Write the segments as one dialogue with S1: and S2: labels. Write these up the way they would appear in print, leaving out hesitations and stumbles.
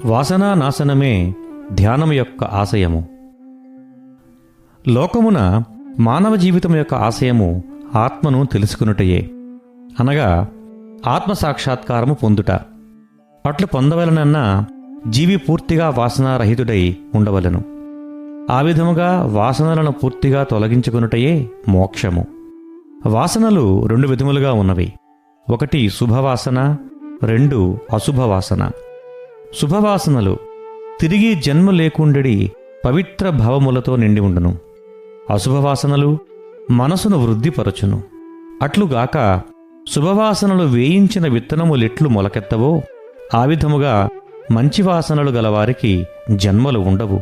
S1: వాసనా నాశనమే ధ్యానం యొక్క ఆశయము. లోకమున మానవ జీవితం యొక్క ఆశయము ఆత్మను తెలుసుకునుటయే, అనగా ఆత్మసాక్షాత్కారము పొందుట. అట్లు పొందవలనన్నా జీవి పూర్తిగా వాసనారహితుడై ఉండవలెను. ఆ విధముగా వాసనలను పూర్తిగా తొలగించుకునుటయే మోక్షము. వాసనలు 2 విధములుగా ఉన్నవి. 1 శుభవాసన, 2 అశుభవాసన. శుభవాసనలు తిరిగి జన్మ లేకుండడి పవిత్ర భావములతో నిండి ఉండును. అశుభవాసనలు మనసును వృద్ధిపరచును. అట్లుగాక శుభవాసనలు వేయించిన విత్తనములెట్లు మొలకెత్తవో ఆ విధముగా మంచి వాసనలు గలవారికి జన్మలు ఉండవు.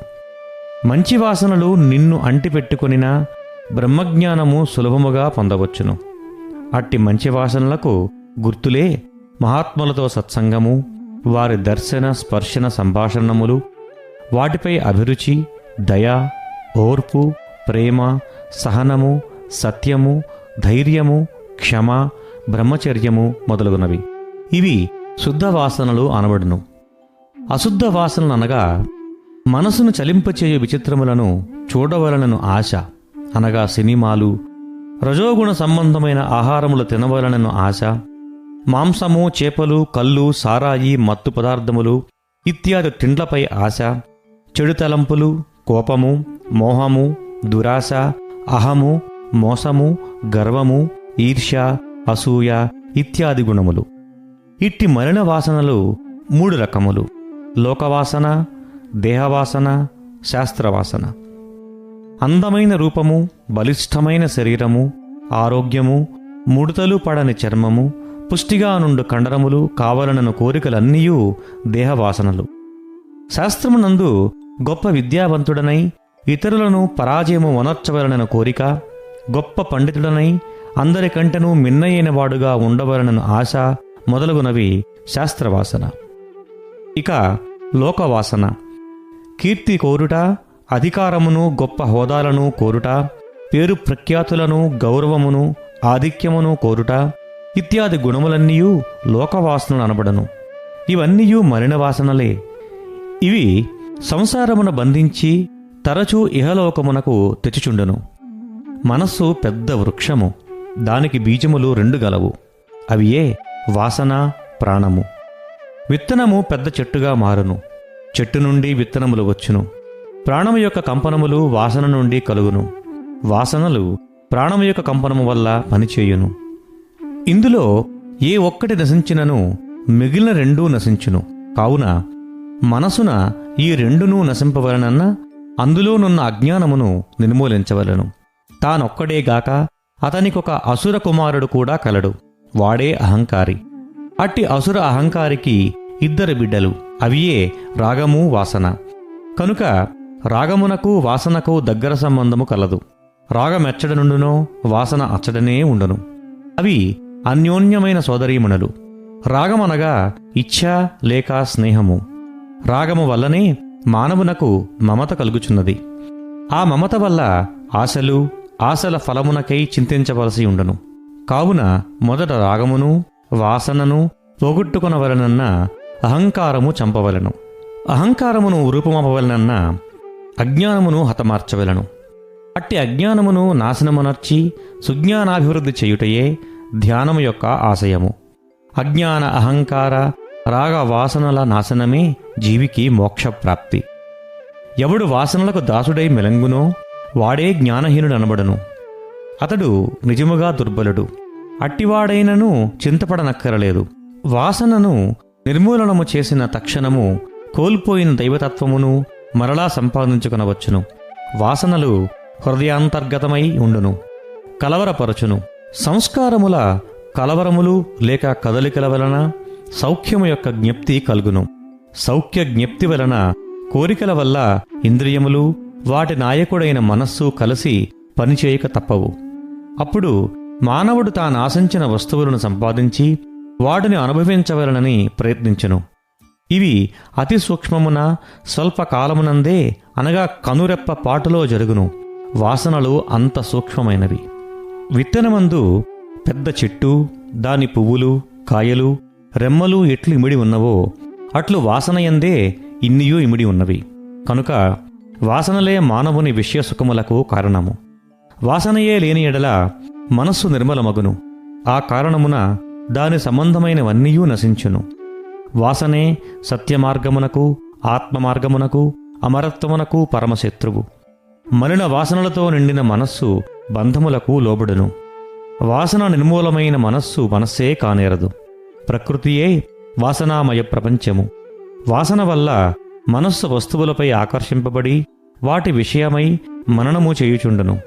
S1: మంచి వాసనలు నిన్ను అంటిపెట్టుకొనినా బ్రహ్మజ్ఞానము సులభముగా పొందవచ్చును. అట్టి మంచి వాసనలకు గుర్తులే మహాత్ములతో సత్సంగము, వారి దర్శన స్పర్శన సంభాషణములు, వాటిపై అభిరుచి, దయ, ఓర్పు, ప్రేమ, సహనము, సత్యము, ధైర్యము, క్షమ, బ్రహ్మచర్యము మొదలగునవి. ఇవి శుద్ధ వాసనలు అనబడును. అశుద్ధ వాసనలు అనగా మనసును చలింపచేయు విచిత్రములను చూడవలనను ఆశ, అనగా సినిమాలు, రజోగుణ సంబంధమైన ఆహారములు తినవలనను ఆశ, మాంసము, చేపలు, కళ్ళు, సారాయి, మత్తు పదార్థములు ఇత్యాది తిండ్లపై ఆశ, చెడు తలంపులు, కోపము, మోహము, దురాశ, అహము, మోసము, గర్వము, ఈర్ష్య, అసూయ ఇత్యాది గుణములు. ఇట్టి మలిన వాసనలు 3 రకములు: లోకవాసన, దేహవాసన, శాస్త్రవాసన. అందమైన రూపము, బలిష్టమైన శరీరము, ఆరోగ్యము, ముడతలు పడని చర్మము, పుష్టిగా నుండు కండరములు కావలనను కోరికలన్నీయూ దేహవాసనలు. శాస్త్రమునందు గొప్ప విద్యావంతుడనై ఇతరులను పరాజయము వనర్చవలనను కోరిక, గొప్ప పండితుడనై అందరికంటెనూ మిన్నయైనవాడుగా ఉండవలనను ఆశ మొదలగునవి శాస్త్రవాసన. ఇక లోకవాసన కీర్తి కోరుట, అధికారమును, గొప్ప హోదాలను కోరుట, పేరు ప్రఖ్యాతులను, గౌరవమును, ఆధిక్యమును కోరుట ఇత్యాది గుణములన్నీయూ లోకవాసనలు అనబడను. ఇవన్నీయూ మలిన వాసనలే. ఇవి సంసారమున బంధించి తరచూ ఇహలోకమునకు తెచ్చుచుండును. మనస్సు పెద్ద వృక్షము, దానికి బీజములు 2 గలవు. అవి ఏ వాసన, ప్రాణము. విత్తనము పెద్ద చెట్టుగా మారును, చెట్టు నుండి విత్తనములు వచ్చును. ప్రాణము యొక్క కంపనములు వాసన నుండి కలుగును, వాసనలు ప్రాణము యొక్క కంపనము వల్ల పనిచేయును. ఇందులో ఏ ఒక్కటి నశించినను మిగిలిన 2 నశించును. కావున మనసున ఈ 2ను నశింపవలనన్న అందులోనున్న అజ్ఞానమును నిర్మూలించవలను. తానొక్కడేగాక అతనికొక అసుర కుమారుడు కూడా కలడు, వాడే అహంకారి. అట్టి అసుర అహంకారికి 2 బిడ్డలు, అవియే రాగము, వాసన. కనుక రాగమునకు వాసనకు దగ్గర సంబంధము కలదు. రాగమెచ్చడ నుండునో వాసన అచ్చడనే ఉండును. అవి అన్యోన్యమైన సోదరీమణులు. రాగమనగా ఇచ్ఛ లేక స్నేహము. రాగము వల్లనే మానవునకు మమత కలుగుచున్నది. ఆ మమత వల్ల ఆశలు, ఆశల ఫలమునకై చింతించవలసి ఉండును. కావున మొదట రాగమును, వాసనను పోగొట్టుకొనవలనన్న అహంకారము చంపవలను. అహంకారమును రూపమవలనన్న అజ్ఞానమును హతమార్చవలను. అట్టి అజ్ఞానమును నాశనమునర్చి సుజ్ఞానాభివృద్ధి చేయుటయే ధ్యానము యొక్క ఆశయము. అజ్ఞాన, అహంకార, రాగ వాసనల నాశనమే జీవికి మోక్షప్రాప్తి. ఎవడు వాసనలకు దాసుడై మెలంగునో వాడే జ్ఞానహీనుడనబడును. అతడు నిజముగా దుర్బలుడు. అట్టివాడైనను చింతపడనక్కరలేదు. వాసనను నిర్మూలనము చేసిన తక్షణము కోల్పోయిన దైవతత్వమును మరలా సంపాదించుకొనవచ్చును. వాసనలు హృదయాంతర్గతమై ఉండును, కలవరపరచును. సంస్కారముల కలవరములు లేక కదలికల వలన సౌఖ్యము యొక్క జ్ఞప్తి కలుగును. సౌఖ్య జ్ఞప్తి వలన కోరికల వల్ల ఇంద్రియములు, వాటి నాయకుడైన మనస్సు కలిసి పనిచేయక తప్పవు. అప్పుడు మానవుడు తానాశించిన వస్తువులను సంపాదించి వాటిని అనుభవించవలనని ప్రయత్నించును. ఇవి అతి సూక్ష్మమున స్వల్పకాలమునందే, అనగా కనురెప్ప పాటులో జరుగును. వాసనలు అంత సూక్ష్మమైనవి. విత్తనమందు పెద్ద చెట్టు, దాని పువ్వులు, కాయలు, రెమ్మలు ఎట్లు ఇమిడి ఉన్నవో అట్లు వాసనయందే ఇన్నియూ ఇమిడి ఉన్నవి. కనుక వాసనలే మానవుని విషయసుఖములకు కారణము. వాసనయే లేని ఎడల మనస్సు నిర్మలమగును. ఆ కారణమున దాని సంబంధమైనవన్నీయూ నశించును. వాసనే సత్యమార్గమునకు, ఆత్మమార్గమునకు, అమరత్వమునకు పరమశత్రువు. మలిన వాసనలతో నిండిన మనస్సు బంధములకు లోబడును. వాసన నిర్మూలమైన మనస్సే కానేరదు. ప్రకృతియే వాసనామయ ప్రపంచము. వాసన వల్ల మనస్సు వస్తువులపై ఆకర్షింపబడి వాటి విషయమై మననము చేయుచుండును.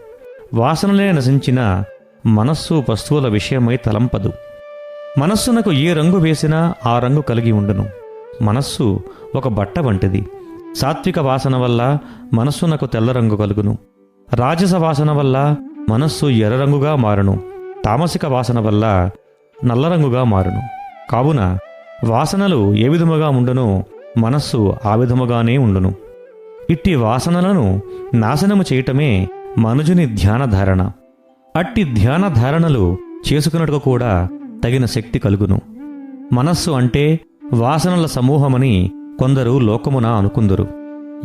S1: వాసనలే నశించిన మనస్సు వస్తువుల విషయమై తలంపదు. మనస్సునకు ఏ రంగు వేసినా ఆ రంగు కలిగి ఉండును. మనస్సు ఒక బట్ట వంటిది. సాత్విక వాసన వల్ల మనస్సునకు తెల్ల రంగు కలుగును. రాజస వాసన వల్ల మనస్సు ఎర్రరంగుగా మారును. తామసిక వాసన వల్ల నల్లరంగుగా మారును. కావున వాసనలు ఏ విధముగా ఉండునో మనస్సు ఆ విధముగానే ఉండును. ఇట్టి వాసనలను నాశనము చేయటమే మనుజుని ధ్యానధారణ. అట్టి ధ్యానధారణలు చేసుకున్నట్టుగా కూడా తగిన శక్తి కలుగును. మనస్సు అంటే వాసనల సమూహమని కొందరు లోకమున అనుకుందురు.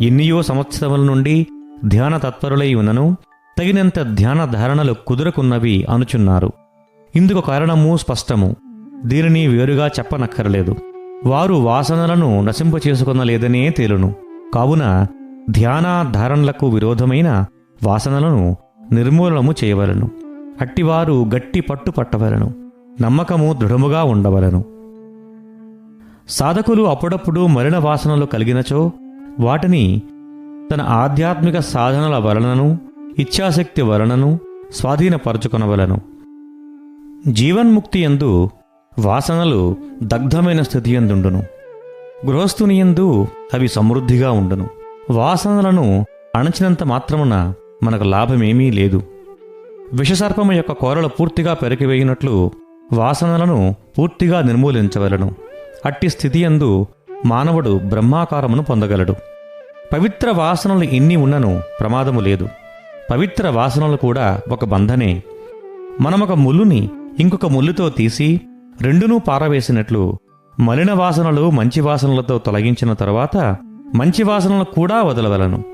S1: ఎన్నియో సంవత్సరముల నుండి ధ్యాన తత్పరులై ఉన్నను తగినంత ధ్యానధారణలు కుదురకున్నవి అనుచున్నారు. ఇందుకు కారణము స్పష్టము. దీనిని వేరుగా చెప్పనక్కరలేదు. వారు వాసనలను నశింపచేసుకొనలేదనే తేలును. కావున ధ్యానాధారణలకు విరోధమైన వాసనలను నిర్మూలనము చేయవలను. అట్టివారు గట్టి పట్టు పట్టవలను. నమ్మకము దృఢముగా ఉండవలను. సాధకులు అప్పుడప్పుడు మలిన వాసనలు కలిగినచో వాటిని తన ఆధ్యాత్మిక సాధనల వలనను ఇచ్ఛాశక్తి వలనను స్వాధీనపరచుకొనవలను. జీవన్ముక్తి యందు వాసనలు దగ్ధమైన స్థితి యందుండును. గృహస్థుని యందు అవి సమృద్ధిగా ఉండును. వాసనలను అణచినంత మాత్రమున మనకు లాభమేమీ లేదు. విషసర్పము యొక్క కోరలు పూర్తిగా పెరికివేయునట్లు వాసనలను పూర్తిగా నిర్మూలించవలను. అట్టి స్థితి యందు మానవుడు బ్రహ్మాకారమును పొందగలడు. పవిత్ర వాసనలు ఎన్ని ఉన్నను ప్రమాదము లేదు. పవిత్ర వాసనలు కూడా ఒక బంధనే. మనమొక ముల్లుని ఇంకొక ముల్లుతో తీసి రెండునూ పారవేసినట్లు మలిన వాసనలు మంచి వాసనలతో తొలగించిన తరువాత మంచి వాసనలు కూడా వదలవలను.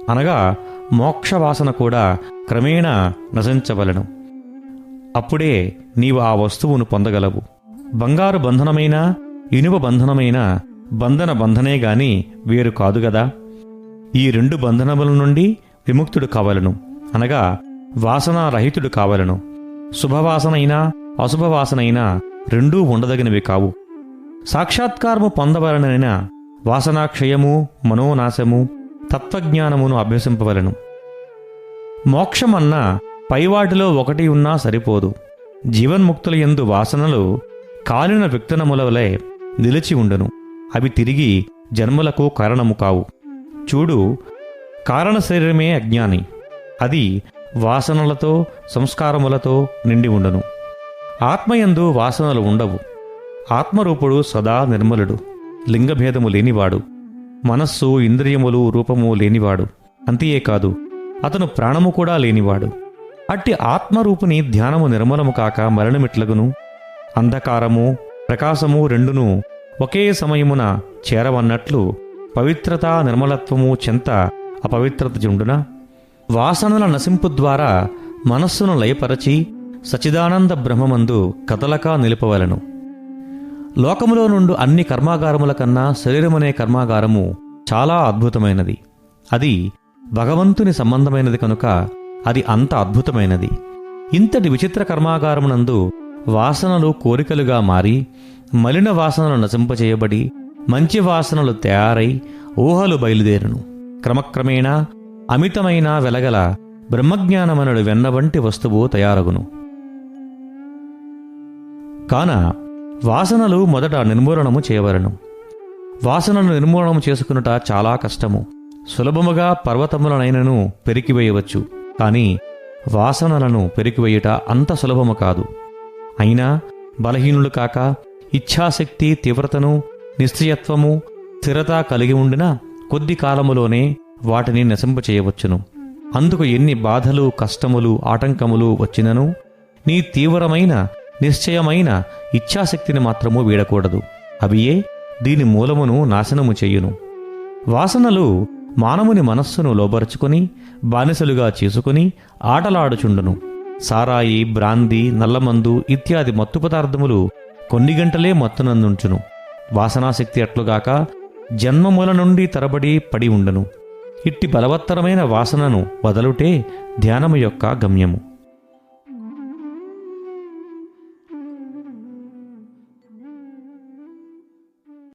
S1: అనగా మోక్ష వాసన కూడా క్రమేణా నశించవలను. అప్పుడే నీవు ఆ వస్తువును పొందగలవు. బంగారు బంధనమైన ఇనుప బంధనమైన బంధనే గాని వేరు కాదు గదా. ఈ రెండు బంధనముల నుండి విముక్తుడు కావలను. అనగా వాసనారహితుడు కావలను. శుభవాసనైనా అశుభవాసనైనా రెండూ ఉండదగినవి కావు. సాక్షాత్కారము పొందవలనైనా వాసనాక్షయము, మనోనాశము, తత్వజ్ఞానమును అభ్యసింపవలను. మోక్షమన్నా పైవాటిలో ఒకటి ఉన్నా సరిపోదు. జీవన్ముక్తుల యందు వాసనలు కాలిన విత్తనములవలే నిలిచి ఉండును. అవి తిరిగి జన్మలకు కారణము కావు. చూడు, కారణ శరీరమే అజ్ఞాని. అది వాసనలతో సంస్కారములతో నిండి ఉండును. ఆత్మయందు వాసనలు ఉండవు. ఆత్మరూపుడు సదా నిర్మలుడు, లింగభేదము లేనివాడు, మనస్సు ఇంద్రియములు రూపము లేనివాడు. అంతేకాదు, అతను ప్రాణము కూడా లేనివాడు. అట్టి ఆత్మరూపుని ధ్యానము నిర్మలము కాక మరణమిట్లగును. అంధకారము ప్రకాశము రెండును ఒకే సమయమున చేరవన్నట్లు పవిత్రత నిర్మలత్వము చెంత అపవిత్రత జుండునా? వాసనల నశింపు ద్వారా మనస్సును లయపరచి సచిదానంద బ్రహ్మమందు కదలక నిలుపవలను. లోకములో నుండు అన్ని కర్మాగారముల కన్నా శరీరమనే కర్మాగారము చాలా అద్భుతమైనది. అది భగవంతుని సంబంధమైనది కనుక అది అంత అద్భుతమైనది. ఇంతటి విచిత్ర కర్మాగారమునందు వాసనలు కోరికలుగా మారి మలిన వాసనలు నశింపచేయబడి మంచి వాసనలు తయారై ఊహలు బయలుదేరును. క్రమక్రమేణా అమితమైన వెలగల బ్రహ్మజ్ఞానమనుడు వెన్న వంటి వస్తువు తయారగును. కాన వాసనలు మొదట నిర్మూలనము చేయవలను. వాసనలు నిర్మూలనము చేసుకునుట చాలా కష్టము. సులభముగా పర్వతములనైనను పెరికివేయవచ్చు. కాని వాసనలను పెరికివేయుట అంత సులభము కాదు. అయినా బలహీనులు కాక ఇచ్ఛాశక్తి తీవ్రతను, నిశ్చయత్వము, స్థిరత కలిగి ఉండిన కొద్ది కాలములోనే వాటిని నశింపచేయవచ్చును. అందుకు ఎన్ని బాధలు, కష్టములు, ఆటంకములు వచ్చినను నీ తీవ్రమైన నిశ్చయమైన ఇచ్ఛాశక్తిని మాత్రము వీడకూడదు. అవియే దీని మూలమును నాశనము చెయ్యును. వాసనలు మానవుని మనస్సును లోబరుచుకొని బానిసలుగా చేసుకుని ఆటలాడుచుండును. సారాయి, బ్రాందీ, నల్లమందు ఇత్యాది మత్తు పదార్థములు కొన్ని గంటలే మత్తునందుంచును. వాసనాశక్తి అట్లుగాక జన్మముల నుండి తరబడి పడి ఉండను. ఇట్టి బలవత్తరమైన వాసనను వదలుటే ధ్యానము యొక్క గమ్యము.